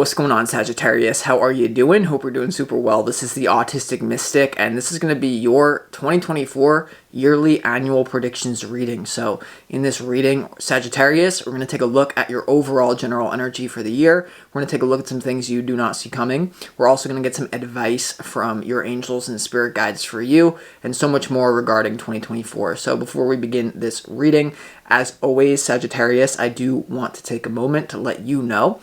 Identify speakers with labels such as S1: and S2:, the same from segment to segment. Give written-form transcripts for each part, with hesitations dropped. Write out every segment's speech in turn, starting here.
S1: What's going on, Sagittarius? How are you doing? Hope you're doing super well. This is the Autistic Mystic, and this is going to be your 2024 yearly annual predictions reading. So in this reading, Sagittarius, we're going to take a look at your overall general energy for the year. We're going to take a look at some things you do not see coming. We're also going to get some advice from your angels and spirit guides for you, and so much more regarding 2024. So before we begin this reading, as always, Sagittarius, I do want to take a moment to let you know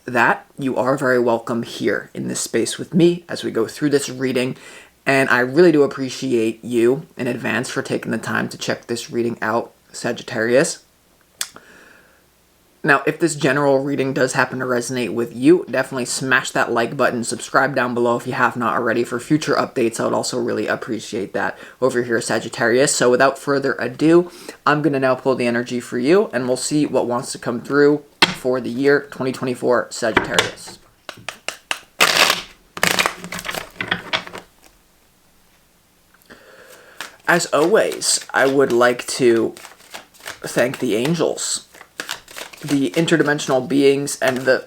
S1: that you are very welcome here in this space with me as we go through this reading, and I really do appreciate you in advance for taking the time to check this reading out, Sagittarius. Now, if this general reading does happen to resonate with you, definitely smash that like button, subscribe down below if you have not already for future updates. I would also really appreciate that over here, Sagittarius. So without further ado, I'm going to now pull the energy for you, and we'll see what wants to come through for the year 2024, Sagittarius. As always, I would like to thank the angels, the interdimensional beings, and the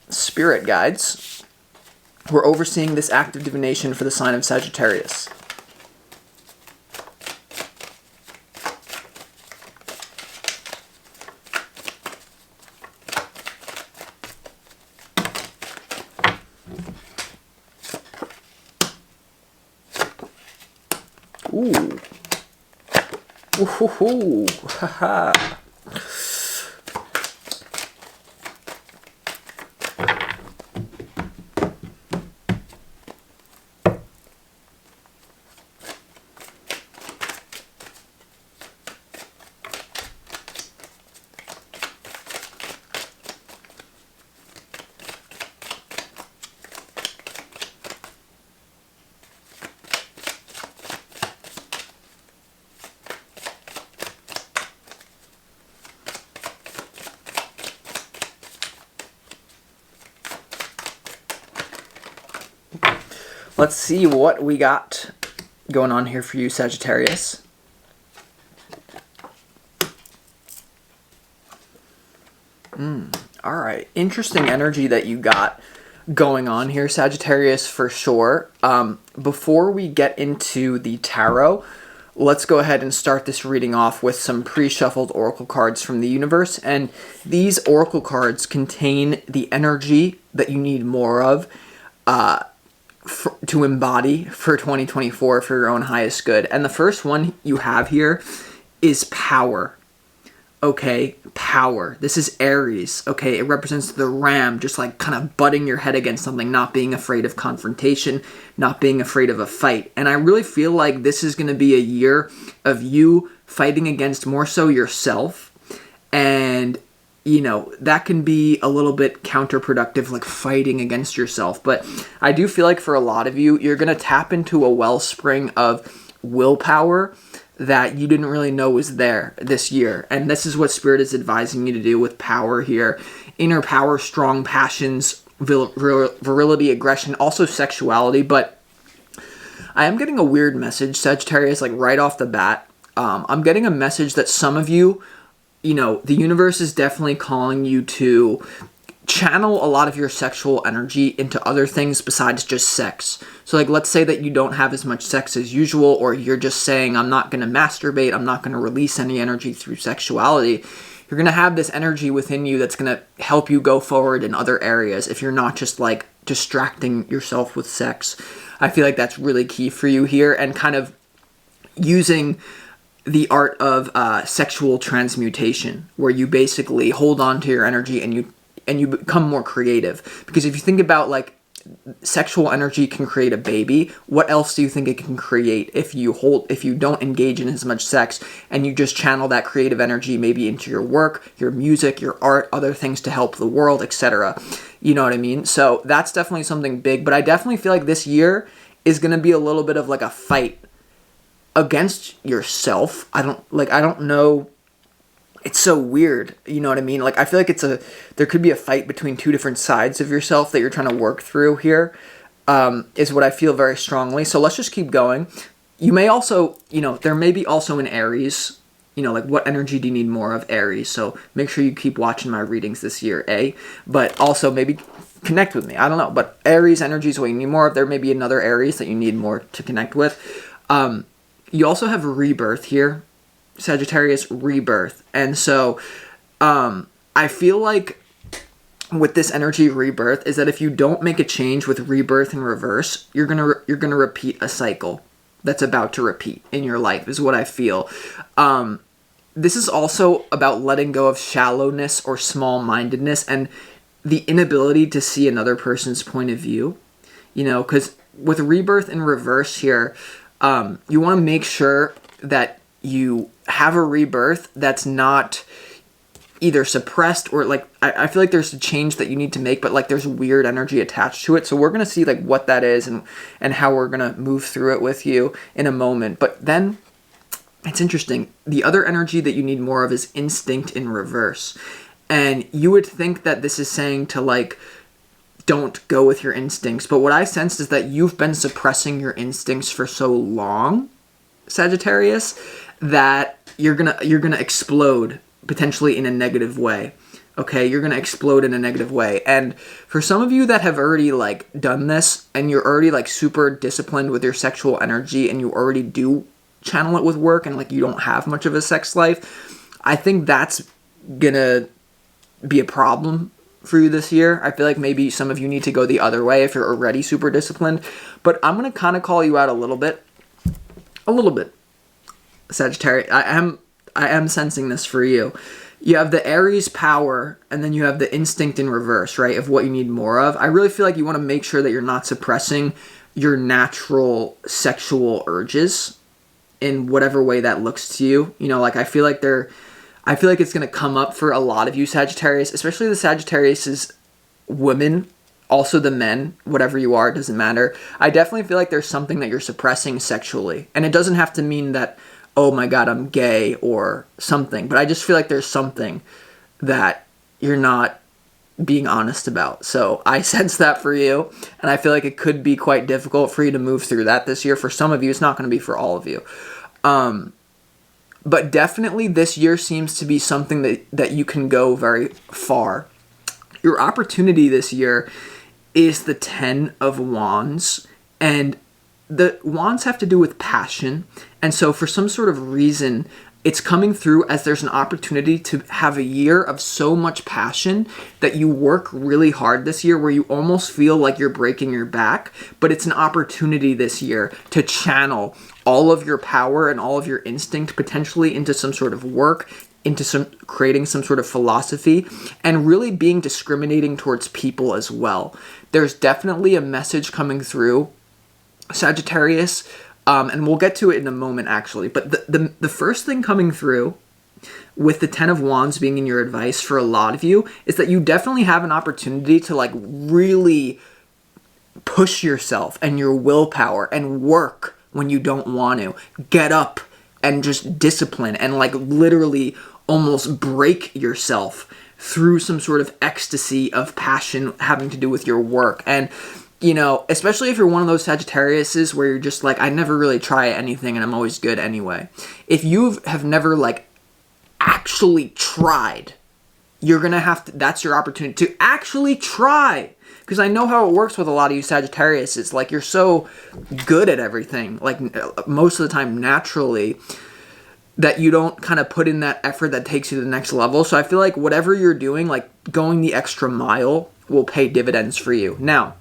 S1: spirit guides who are overseeing this act of divination for the sign of Sagittarius. Ooh. Ooh. Haha. Let's see what we got going on here for you, Sagittarius. All right. Interesting energy that you got going on here, Sagittarius, for sure. Before we get into the tarot, let's go ahead and start this reading off with some pre-shuffled oracle cards from the universe. And these oracle cards contain the energy that you need more of to embody for 2024 for your own highest good. And the first one you have here is power. Okay, power. This is Aries. Okay, it represents the ram, just like kind of butting your head against something, not being afraid of confrontation, not being afraid of a fight. And I really feel like this is going to be a year of you fighting against more so yourself, and you know, that can be a little bit counterproductive, like fighting against yourself. But I do feel like for a lot of you, you're going to tap into a wellspring of willpower that you didn't really know was there this year. And this is what Spirit is advising you to do with power here. Inner power, strong passions, virility, aggression, also sexuality. But I am getting a weird message, Sagittarius, like right off the bat. I'm getting a message that some of you, you know, the universe is definitely calling you to channel a lot of your sexual energy into other things besides just sex. So like, let's say that you don't have as much sex as usual, or you're just saying, I'm not going to masturbate, I'm not going to release any energy through sexuality. You're going to have this energy within you that's going to help you go forward in other areas if you're not just like distracting yourself with sex. I feel like that's really key for you here, and kind of using the art of sexual transmutation, where you basically hold on to your energy and you become more creative. Because if you think about, like, sexual energy can create a baby, what else do you think it can create if you don't engage in as much sex and you just channel that creative energy maybe into your work, your music, your art, other things to help the world, etc. You know what I mean? So that's definitely something big. But I definitely feel like this year is going to be a little bit of like a fight against yourself. I don't know. It's so weird. You know what I mean? Like, I feel like there could be a fight between two different sides of yourself that you're trying to work through here, is what I feel very strongly. So let's just keep going. You may also, there may be also an Aries, like what energy do you need more of, Aries? So make sure you keep watching my readings this year, But also maybe connect with me. I don't know, but Aries energy is what you need more of. There may be another Aries that you need more to connect with. You also have rebirth here, Sagittarius, rebirth. And so I feel like with this energy rebirth is that if you don't make a change with rebirth in reverse, you're gonna repeat a cycle that's about to repeat in your life, is what I feel. This is also about letting go of shallowness or small-mindedness and the inability to see another person's point of view. You know, because with rebirth in reverse here, you want to make sure that you have a rebirth that's not either suppressed or like, I feel like there's a change that you need to make, but like there's weird energy attached to it. So we're going to see like what that is and how we're going to move through it with you in a moment. But then it's interesting. The other energy that you need more of is instinct in reverse. And you would think that this is saying to like, don't go with your instincts. But what I sensed is that you've been suppressing your instincts for so long, Sagittarius, that you're gonna explode potentially in a negative way. Okay, you're gonna explode in a negative way. And for some of you that have already like done this and you're already like super disciplined with your sexual energy and you already do channel it with work and like you don't have much of a sex life, I think that's gonna be a problem for you this year. I feel like maybe some of you need to go the other way if you're already super disciplined. But I'm gonna kind of call you out a little bit, Sagittarius. I am sensing this for you. You have the Aries power, and then you have the instinct in reverse, right, of what you need more of. I really feel like you want to make sure that you're not suppressing your natural sexual urges in whatever way that looks to you. You know, like I feel like it's going to come up for a lot of you Sagittarius, especially the Sagittarius' women, also the men, whatever you are, it doesn't matter. I definitely feel like there's something that you're suppressing sexually. And it doesn't have to mean that, oh my God, I'm gay or something. But I just feel like there's something that you're not being honest about. So I sense that for you. And I feel like it could be quite difficult for you to move through that this year. For some of you, it's not going to be for all of you. But definitely this year seems to be something that you can go very far. Your opportunity this year is the 10 of Wands. And the Wands have to do with passion. And so for some sort of reason, it's coming through as there's an opportunity to have a year of so much passion that you work really hard this year where you almost feel like you're breaking your back. But it's an opportunity this year to channel all of your power and all of your instinct potentially into some sort of work, into creating some sort of philosophy, and really being discriminating towards people as well. There's definitely a message coming through, Sagittarius, and we'll get to it in a moment actually. But the first thing coming through with the 10 of Wands being in your advice for a lot of you is that you definitely have an opportunity to like really push yourself and your willpower and work when you don't want to. Get up and just discipline and like literally almost break yourself through some sort of ecstasy of passion having to do with your work. And you know, especially if you're one of those Sagittariuses where you're just like, I never really try anything and I'm always good anyway. If you have never like actually tried, you're going to have to, that's your opportunity to actually try. Because I know how it works with a lot of you Sagittarius. It's like you're so good at everything, like most of the time naturally, that you don't kind of put in that effort that takes you to the next level. So I feel like whatever you're doing, like going the extra mile will pay dividends for you. Now,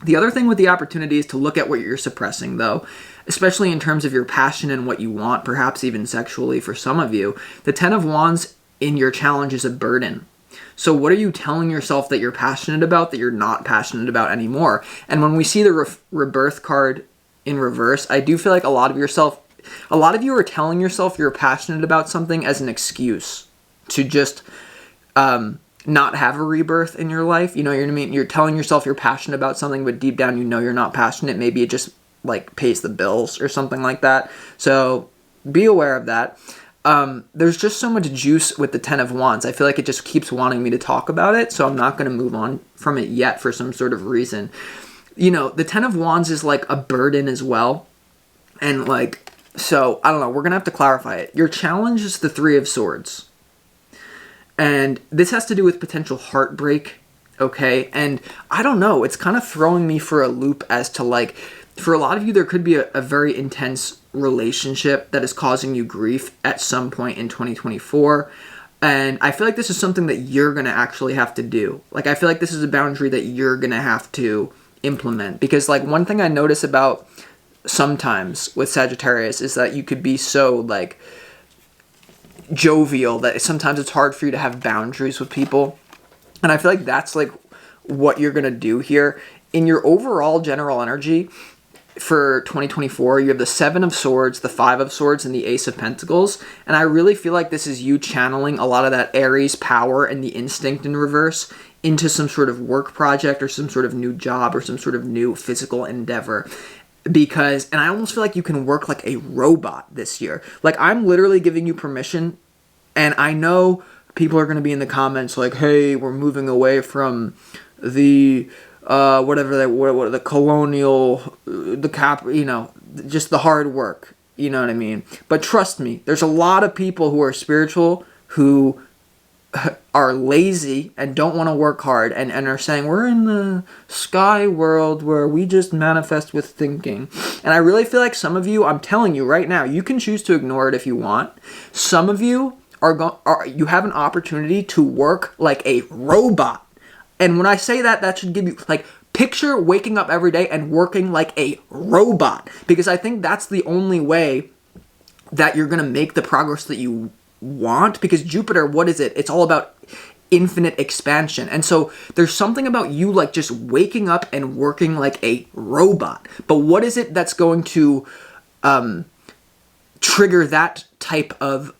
S1: the other thing with the opportunity is to look at what you're suppressing, though, especially in terms of your passion and what you want, perhaps even sexually for some of you. The 10 of Wands in your challenge is a burden. So what are you telling yourself that you're passionate about that you're not passionate about anymore? And when we see the rebirth card in reverse, I do feel like a lot of you are telling yourself you're passionate about something as an excuse to just not have a rebirth in your life. You know what I mean? You're telling yourself you're passionate about something, but deep down you know you're not passionate. Maybe it just like pays the bills or something like that. So be aware of that. There's just so much juice with the 10 of Wands. I feel like it just keeps wanting me to talk about it, so I'm not going to move on from it yet for some sort of reason. You know, the 10 of Wands is like a burden as well. And like, so I don't know, we're going to have to clarify it. Your challenge is the 3 of Swords. And this has to do with potential heartbreak Okay. And I don't know, it's kind of throwing me for a loop as to like, for a lot of you, there could be a very intense relationship that is causing you grief at some point in 2024. And I feel like this is something that you're going to actually have to do. Like, I feel like this is a boundary that you're going to have to implement. Because, like, one thing I notice about sometimes with Sagittarius is that you could be so, like, jovial that sometimes it's hard for you to have boundaries with people. And I feel like that's, like, what you're going to do here. In your overall general energy for 2024, you have the Seven of Swords, the Five of Swords, and the Ace of Pentacles. And I really feel like this is you channeling a lot of that Aries power and the instinct in reverse into some sort of work project or some sort of new job or some sort of new physical endeavor. Because, and I almost feel like you can work like a robot this year. Like, I'm literally giving you permission, and I know people are going to be in the comments like, hey, we're moving away from the the colonial, just the hard work, you know what I mean? But trust me, there's a lot of people who are spiritual who are lazy and don't want to work hard and are saying we're in the sky world where we just manifest with thinking. And I really feel like some of you, I'm telling you right now, you can choose to ignore it if you want. Some of you you have an opportunity to work like a robot. And when I say that, that should give you, like, picture waking up every day and working like a robot. Because I think that's the only way that you're going to make the progress that you want. Because Jupiter, what is it? It's all about infinite expansion. And so there's something about you, like, just waking up and working like a robot. But what is it that's going to trigger that type of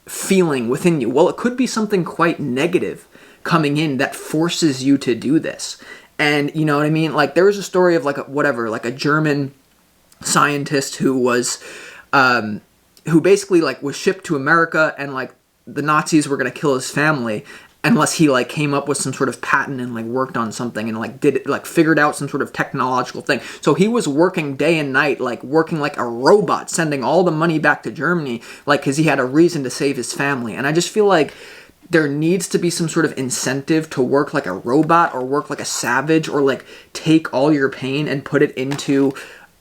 S1: feeling within you? Well, it could be something quite negative coming in that forces you to do this. And you know what I mean? Like, there was a story of like a German scientist who was who basically like was shipped to America, and like the Nazis were going to kill his family unless he like came up with some sort of patent and like worked on something and like did it, like figured out some sort of technological thing. So he was working day and night, like working like a robot, sending all the money back to Germany, like, because he had a reason to save his family. And I just feel like there needs to be some sort of incentive to work like a robot or work like a savage, or like take all your pain and put it into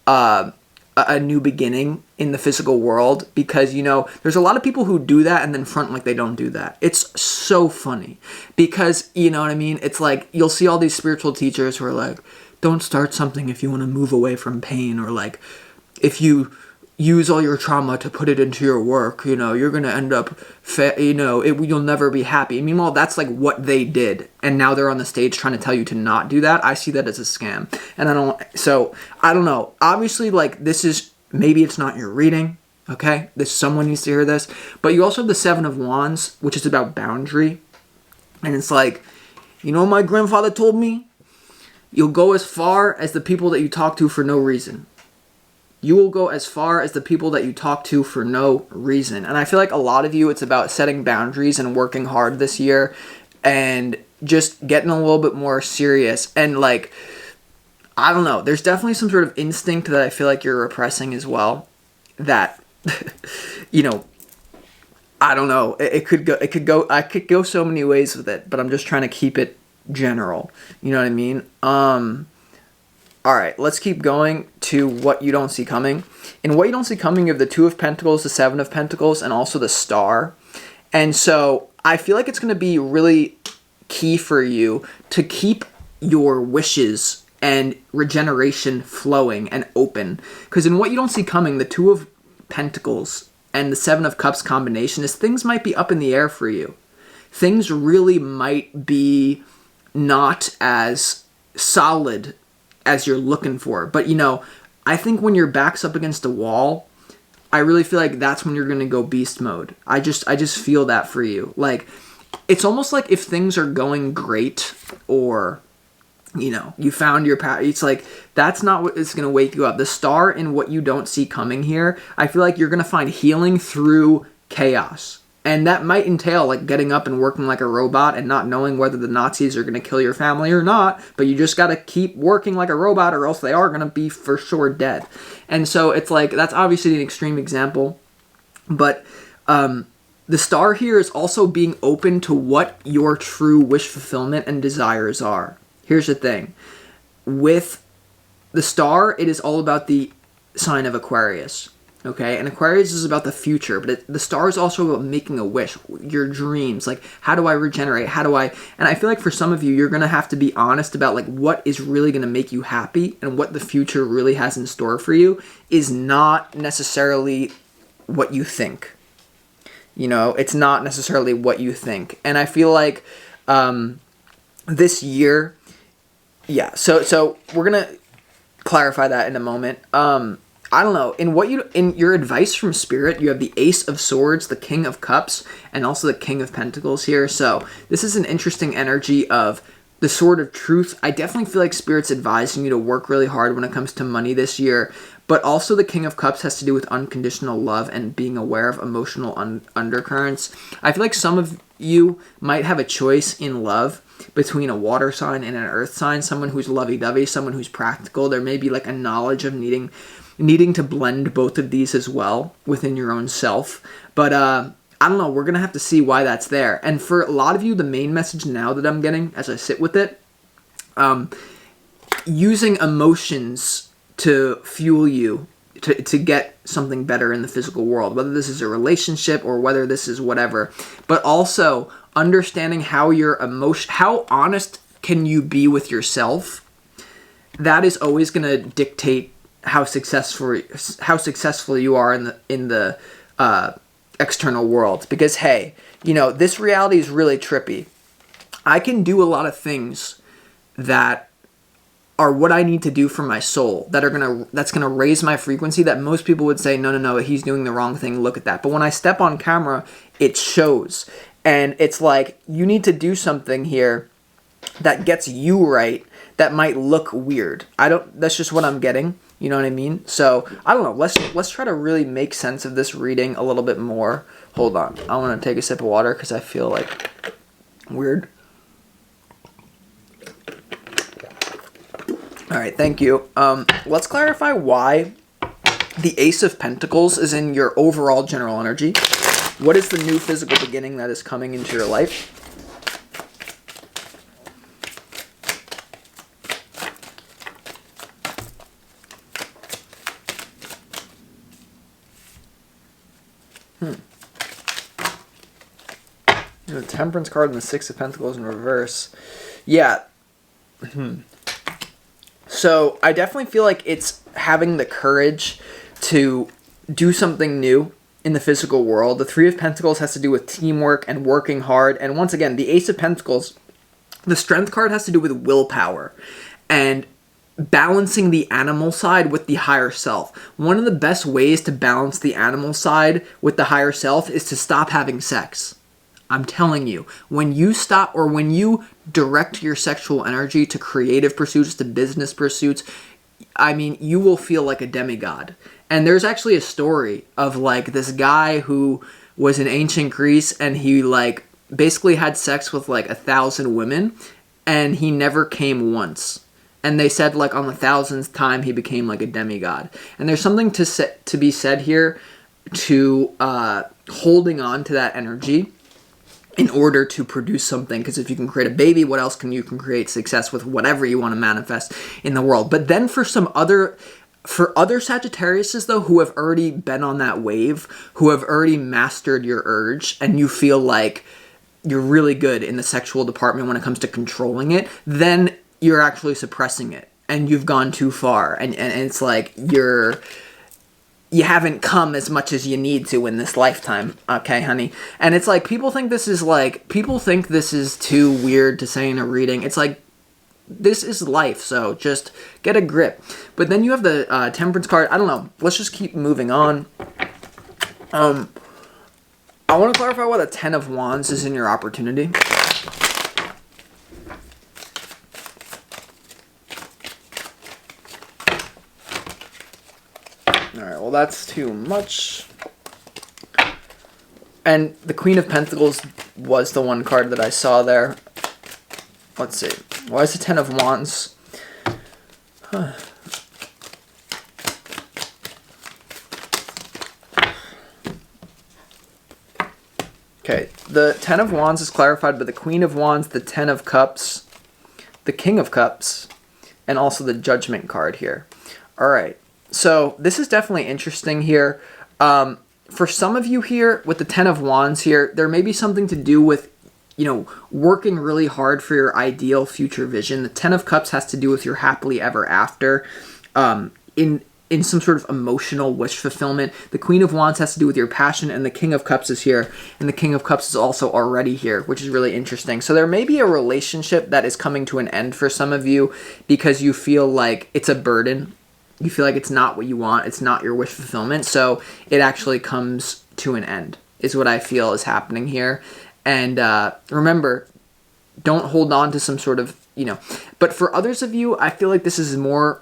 S1: a new beginning in the physical world. Because, you know, there's a lot of people who do that and then front like they don't do that. It's so funny because, you know what I mean? It's like you'll see all these spiritual teachers who are like, don't start something if you want to move away from pain, or like if you use all your trauma to put it into your work, you know, you're going to end up, you'll never be happy. And meanwhile, that's like what they did. And now they're on the stage trying to tell you to not do that. I see that as a scam. And I don't know. Obviously, like, this is, maybe it's not your reading, okay? Someone needs to hear this. But you also have the Seven of Wands, which is about boundary. And it's like, you know, my grandfather told me, you'll go as far as the people that you talk to for no reason. You will go as far as the people that you talk to for no reason. And I feel like a lot of you, it's about setting boundaries and working hard this year and just getting a little bit more serious. And like, I don't know, there's definitely some sort of instinct that I feel like you're repressing as well. That, you know, I don't know. I could go so many ways with it, but I'm just trying to keep it general. You know what I mean? All right, let's keep going to what you don't see coming. In what you don't see coming, you have the Two of Pentacles, the Seven of Pentacles, and also the Star. And so I feel like it's going to be really key for you to keep your wishes and regeneration flowing and open. Because in what you don't see coming, the Two of Pentacles and the Seven of Cups combination is things might be up in the air for you. Things really might be not as solid as you're looking for. But, you know, I think when your back's up against a wall, I really feel like that's when you're going to go beast mode. I just feel that for you. Like, it's almost like if things are going great, or, you know, you found your path, it's like, that's not what is going to wake you up. The Star in what you don't see coming here, I feel like you're going to find healing through chaos. And that might entail like getting up and working like a robot and not knowing whether the Nazis are going to kill your family or not. But you just got to keep working like a robot, or else they are going to be for sure dead. And so it's like, that's obviously an extreme example. But The star here is also being open to what your true wish fulfillment and desires are. Here's the thing. With the star, it is all about the sign of Aquarius. Okay, and Aquarius is about the future, but the star is also about making a wish, your dreams. Like, how do I regenerate? And I feel like for some of you, you're going to have to be honest about like what is really going to make you happy, and what the future really has in store for you is not necessarily what you think. You know, it's not necessarily what you think. And I feel like this year, yeah, so we're going to clarify that in a moment. I don't know. In your advice from Spirit, you have the Ace of Swords, the King of Cups, and also the King of Pentacles here. So this is an interesting energy of the Sword of Truth. I definitely feel like Spirit's advising you to work really hard when it comes to money this year. But also the King of Cups has to do with unconditional love and being aware of emotional undercurrents. I feel like some of you might have a choice in love between a water sign and an earth sign, someone who's lovey-dovey, someone who's practical. There may be like a knowledge of needing to blend both of these as well within your own self. But I don't know, we're going to have to see why that's there. And for a lot of you, the main message now that I'm getting as I sit with it, using emotions to fuel you to get something better in the physical world, whether this is a relationship or whether this is whatever, but also understanding how honest can you be with yourself. That is always going to dictate how successful you are in the external world. Because hey, you know, this reality is really trippy. I can do a lot of things that are what I need to do for my soul, that's gonna raise my frequency, that most people would say, no, he's doing the wrong thing, look at that. But when I step on camera, it shows. And it's like, you need to do something here that gets you right, that might look weird. That's just what I'm getting. You know what I mean? So, I don't know. Let's try to really make sense of this reading a little bit more. Hold on. I want to take a sip of water because I feel like weird. All right, thank you. Let's clarify why the Ace of Pentacles is in your overall general energy. What is the new physical beginning that is coming into your life? The Temperance card and the Six of Pentacles in reverse. Yeah. So I definitely feel like it's having the courage to do something new in the physical world. The Three of Pentacles has to do with teamwork and working hard. And once again, the Ace of Pentacles, the Strength card has to do with willpower and balancing the animal side with the higher self. One of the best ways to balance the animal side with the higher self is to stop having sex. I'm telling you, when you stop, or when you direct your sexual energy to creative pursuits, to business pursuits, I mean, you will feel like a demigod. And there's actually a story of like this guy who was in ancient Greece, and he like basically had sex with like 1,000 women, and he never came once. And they said like on the 1,000th time he became like a demigod. And there's something to be said here to holding on to that energy in order to produce something. Because if you can create a baby, what else can you create success with whatever you want to manifest in the world. But then for other Sagittariuses though, who have already been on that wave, who have already mastered your urge, and you feel like you're really good in the sexual department when it comes to controlling it, then you're actually suppressing it and you've gone too far, and it's like you haven't come as much as you need to in this lifetime, okay, honey? And it's like, people think this is too weird to say in a reading. It's like, this is life, so just get a grip. But then you have the Temperance card. I don't know. Let's just keep moving on. I want to clarify why the Ten of Wands is in your opportunity. Alright, well that's too much. And the Queen of Pentacles was the one card that I saw there. Let's see. Why is the Ten of Wands? Huh. Okay, the Ten of Wands is clarified by the Queen of Wands, the Ten of Cups, the King of Cups, and also the Judgment card here. All right, so this is definitely interesting here. For some of you here, with the Ten of Wands here, there may be something to do with, you know, working really hard for your ideal future vision. The Ten of Cups has to do with your happily ever after, in some sort of emotional wish fulfillment. The Queen of Wands has to do with your passion, and the King of Cups is here, and the King of Cups is also already here, which is really interesting. So there may be a relationship that is coming to an end for some of you because you feel like it's a burden. You feel like it's not what you want. It's not your wish fulfillment. So it actually comes to an end, is what I feel is happening here. And remember, don't hold on to some sort of, you know. But for others of you, I feel like this is more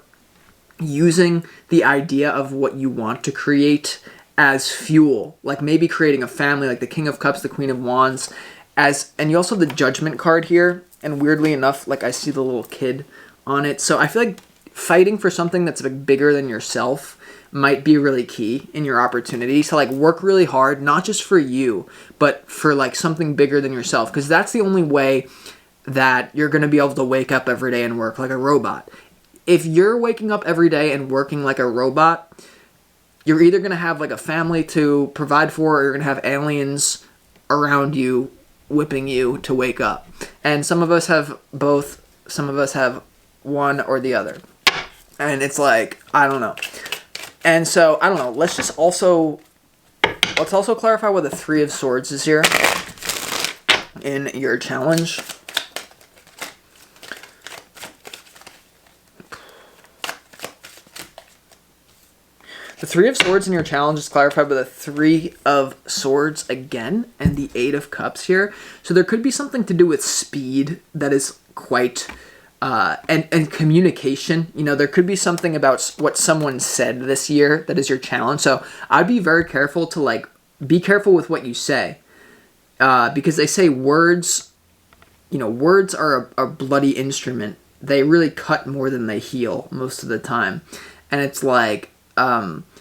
S1: using the idea of what you want to create as fuel, like maybe creating a family, like the King of Cups, the Queen of Wands, and you also have the Judgment card here, and weirdly enough, like I see the little kid on it. So I feel like fighting for something that's like bigger than yourself might be really key in your opportunity. So like work really hard, not just for you, but for like something bigger than yourself, because that's the only way that you're going to be able to wake up every day and work like a robot. If you're waking up every day and working like a robot, you're either going to have like a family to provide for, or you're going to have aliens around you whipping you to wake up. And some of us have both. Some of us have one or the other. And it's like, I don't know. And so, I don't know. Let's also clarify what the Three of Swords is here in your challenge. The Three of Swords in your challenge is clarified by the Three of Swords again, and the Eight of Cups here. So there could be something to do with speed that is quite, and communication. You know, there could be something about what someone said this year that is your challenge. So I'd be very careful to, like, be careful with what you say. Because they say words, you know, words are a bloody instrument. They really cut more than they heal most of the time. And it's like,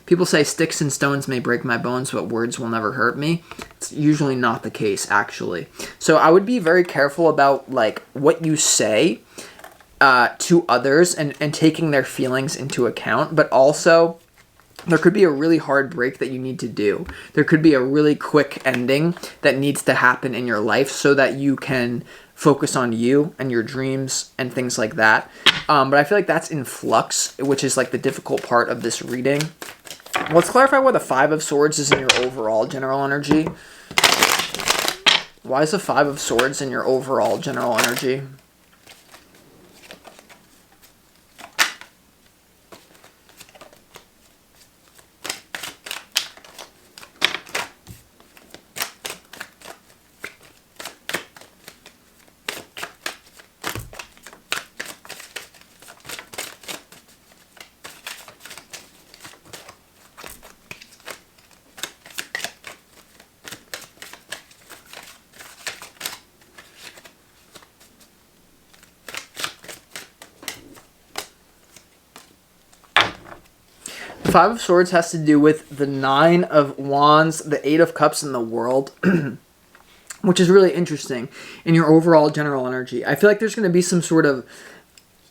S1: people say sticks and stones may break my bones, but words will never hurt me. It's usually not the case, actually. So I would be very careful about like what you say to others and taking their feelings into account. But also, there could be a really hard break that you need to do. There could be a really quick ending that needs to happen in your life so that you can focus on you and your dreams and things like that. But I feel like that's in flux, which is like the difficult part of this reading. Let's clarify why the Five of Swords is in your overall general energy. Why is the Five of Swords in your overall general energy? The Five of Swords has to do with the Nine of Wands, the Eight of Cups, and the World, which is really interesting in your overall general energy. I feel like there's going to be some sort of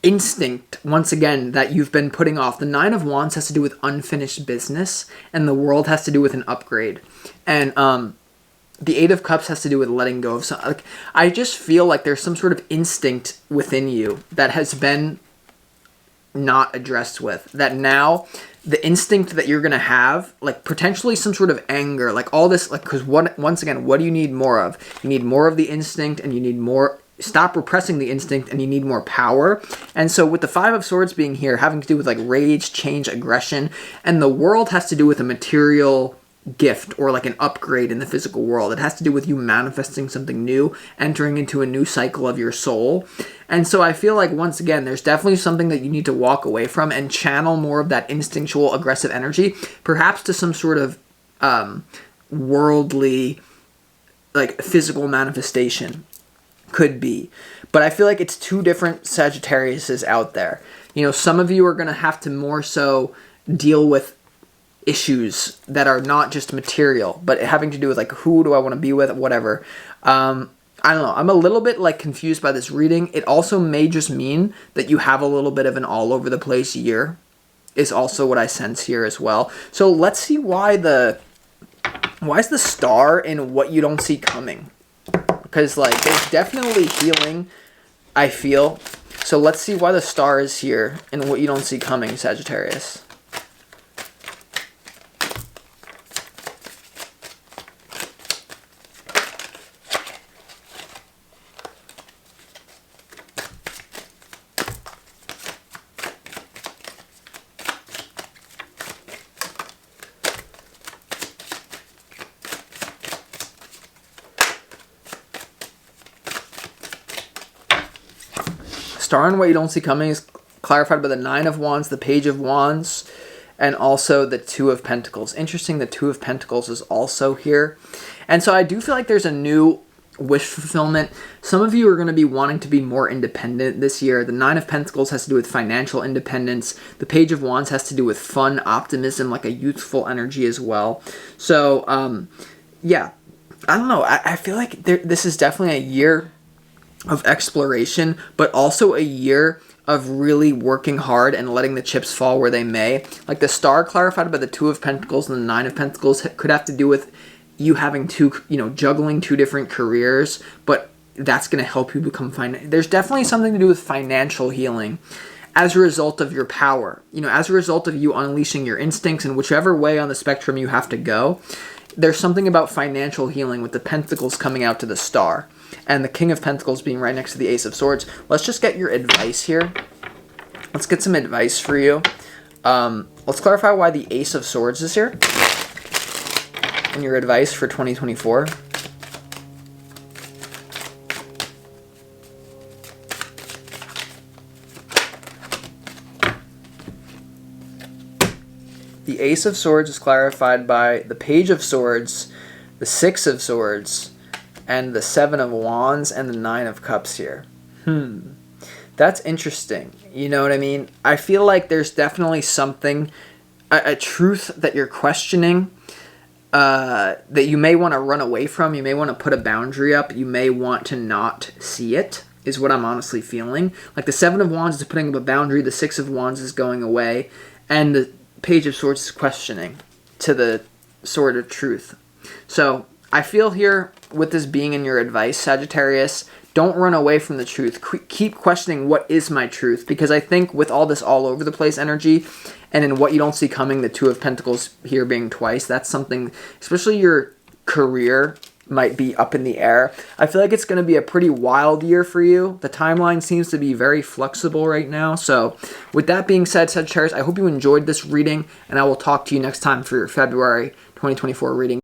S1: instinct, once again, that you've been putting off. The Nine of Wands has to do with unfinished business, and the World has to do with an upgrade. And the Eight of Cups has to do with letting go of something. Like, I just feel like there's some sort of instinct within you that has been not addressed with. That now, the instinct that you're going to have, like potentially some sort of anger, like all this, like, because once again, what do you need more of? You need more of the instinct, and you need more, stop repressing the instinct, and you need more power. And so with the Five of Swords being here, having to do with like rage, change, aggression, and the World has to do with a material gift or like an upgrade in the physical world. It has to do with you manifesting something new, entering into a new cycle of your soul. And so I feel like, once again, there's definitely something that you need to walk away from and channel more of that instinctual, aggressive energy, perhaps to some sort of worldly, like physical manifestation. Could be. But I feel like it's two different Sagittariuses out there. You know, some of you are going to have to more so deal with issues that are not just material, but having to do with like, who do I want to be with, whatever. I don't know. I'm a little bit like confused by this reading. It also may just mean that you have a little bit of an all over the place year is also what I sense here as well. So let's see why is the star in what you don't see coming? Because like there's definitely healing, I feel. So let's see why the star is here in what you don't see coming, Sagittarius. Star in what you don't see coming is clarified by the Nine of Wands, the Page of Wands, and also the Two of Pentacles. Interesting, the Two of Pentacles is also here. And so I do feel like there's a new wish fulfillment. Some of you are going to be wanting to be more independent this year. The Nine of Pentacles has to do with financial independence. The Page of Wands has to do with fun, optimism, like a youthful energy as well. So, yeah, I don't know. I feel like this is definitely a year of exploration, but also a year of really working hard and letting the chips fall where they may. Like the star clarified by the Two of Pentacles and the Nine of Pentacles could have to do with you having juggling two different careers, but that's going to help you become there's definitely something to do with financial healing as a result of your power. As a result of you unleashing your instincts in whichever way on the spectrum you have to go. There's something about financial healing with the Pentacles coming out to the star and the King of Pentacles being right next to the Ace of Swords. Let's just get your advice here. Let's get some advice for you. Let's clarify why the Ace of Swords is here and your advice for 2024. The Ace of Swords is clarified by the Page of Swords, the Six of Swords, and the Seven of Wands, and the Nine of Cups here. That's interesting. You know what I mean? I feel like there's definitely something, a truth that you're questioning, that you may want to run away from. You may want to put a boundary up. You may want to not see it, is what I'm honestly feeling. Like the Seven of Wands is putting up a boundary, the Six of Wands is going away, and the Page of Swords is questioning to the Sword of Truth. So I feel here with this being in your advice, Sagittarius, don't run away from the truth. Keep questioning what is my truth, because I think with all this all over the place energy and in what you don't see coming, the Two of Pentacles here being twice, that's something, especially your career might be up in the air. I feel like it's going to be a pretty wild year for you. The timeline seems to be very flexible right now. So with that being said, Sagittarius, I hope you enjoyed this reading, and I will talk to you next time for your February 2024 reading.